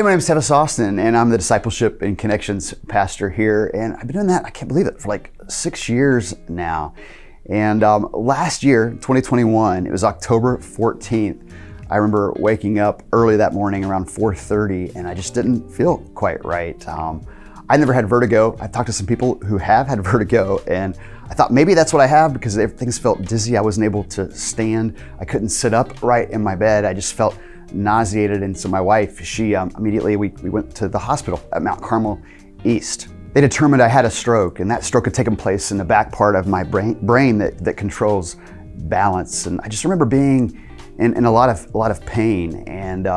Hey, my name is Tevis and I'm the discipleship and connections pastor here. And I've been doing that, I can't believe it, for like 6 years now. And last year, 2021, it was October 14th. I remember waking up early that morning around 4:30 and I just didn't feel quite right. I never had vertigo. I've talked to some people who have had vertigo and I thought maybe that's what I have because things felt dizzy. I wasn't able to stand. I couldn't sit up right in my bed. I just felt nauseated. And so my wife, she immediately, we went to the hospital at Mount Carmel East. They determined I had a stroke, and that stroke had taken place in the back part of my brain that controls balance. And I just remember being in a lot of pain. And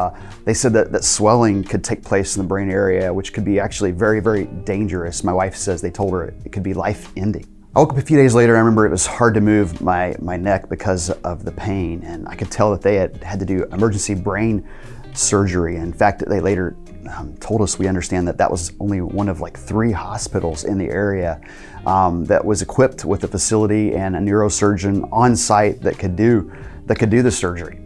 they said that swelling could take place in the brain area, which could be actually very, very dangerous. My wife says they told her it could be life-ending. I woke up a few days later. I remember it was hard to move my neck because of the pain, and I could tell that they had to do emergency brain surgery. In fact, they later told us, we understand that was only one of like 3 hospitals in the area that was equipped with a facility and a neurosurgeon on site that could do the surgery.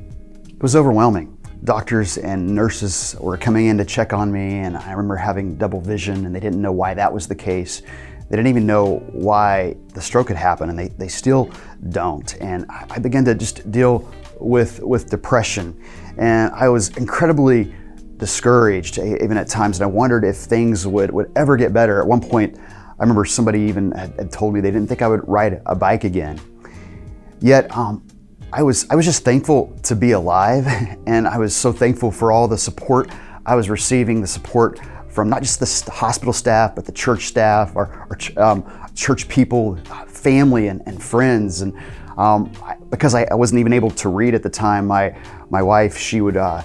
It was overwhelming. Doctors and nurses were coming in to check on me, and I remember having double vision, and they didn't know why that was the case. They didn't even know why the stroke had happened, and they still don't. And I began to just deal with depression, and I was incredibly discouraged, even at times, and I wondered if things would ever get better. At one point, I remember somebody even had told me they didn't think I would ride a bike again. Yet, I was just thankful to be alive, and I was so thankful for all the support I was receiving, the support from not just the hospital staff, but the church staff, our church people, family, and friends. And because I wasn't even able to read at the time, my wife,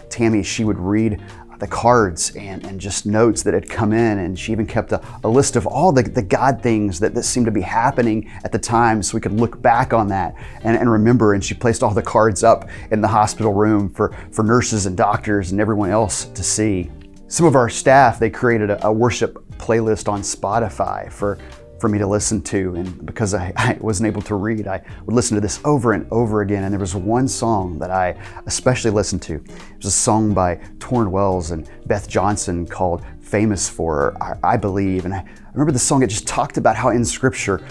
Tammy, she would read the cards and just notes that had come in, and she even kept a list of all the God things that seemed to be happening at the time, so we could look back on that and remember. And she placed all the cards up in the hospital room for nurses and doctors and everyone else to see. Some of our staff, they created a worship playlist on Spotify for me to listen to, and because I wasn't able to read, I would listen to this over and over again. And there was one song that I especially listened to. It was a song by Torrin Wells and Beth Johnson called Famous For, I Believe. And I remember the song, it just talked about how in Scripture,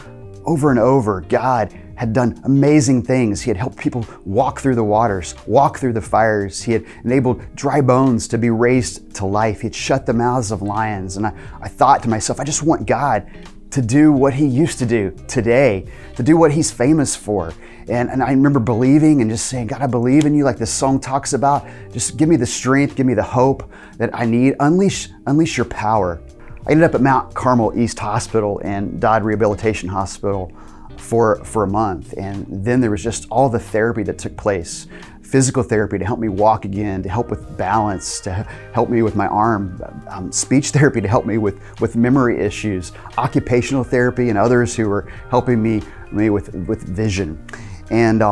over and over, God had done amazing things. He had helped people walk through the waters, walk through the fires. He had enabled dry bones to be raised to life. He had shut the mouths of lions. And I thought to myself, I just want God to do what He used to do today, to do what He's famous for. And I remember believing and just saying, God, I believe in You, like this song talks about. Just give me the strength, give me the hope that I need. Unleash Your power. I ended up at Mount Carmel East Hospital and Dodd Rehabilitation Hospital for a month. And then there was just all the therapy that took place. Physical therapy to help me walk again, to help with balance, to help me with my arm, speech therapy to help me with memory issues, occupational therapy, and others who were helping me with vision. And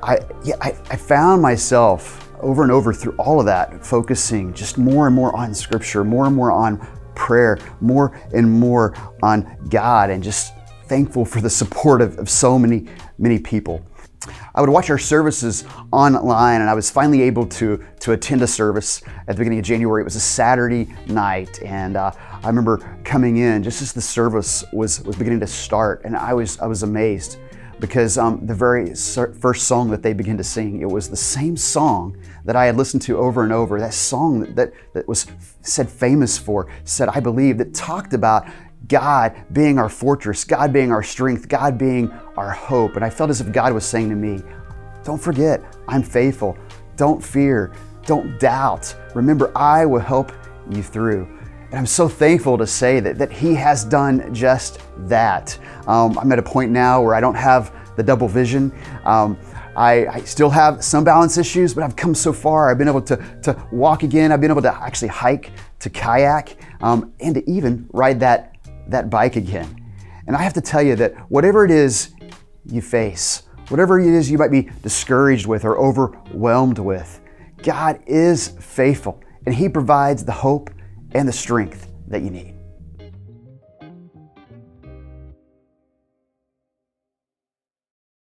I found myself over and over through all of that, focusing just more and more on Scripture, more and more on prayer, more and more on God, and just thankful for the support of so many people. I would watch our services online, and I was finally able to attend a service at the beginning of January. It was a Saturday night, and I remember coming in just as the service was beginning to start, and I was amazed because the very first song that they began to sing, it was the same song that I had listened to over and over. That song that was said Famous For, said I Believe, that talked about God being our fortress, God being our strength, God being our hope. And I felt as if God was saying to me, don't forget, I'm faithful. Don't fear. Don't doubt. Remember, I will help you through. And I'm so thankful to say that He has done just that. I'm at a point now where I don't have the double vision. I still have some balance issues, but I've come so far. I've been able to walk again. I've been able to actually hike, to kayak, and to even ride that bike again. And I have to tell you that whatever it is you face, whatever it is you might be discouraged with or overwhelmed with, God is faithful, and He provides the hope and the strength that you need.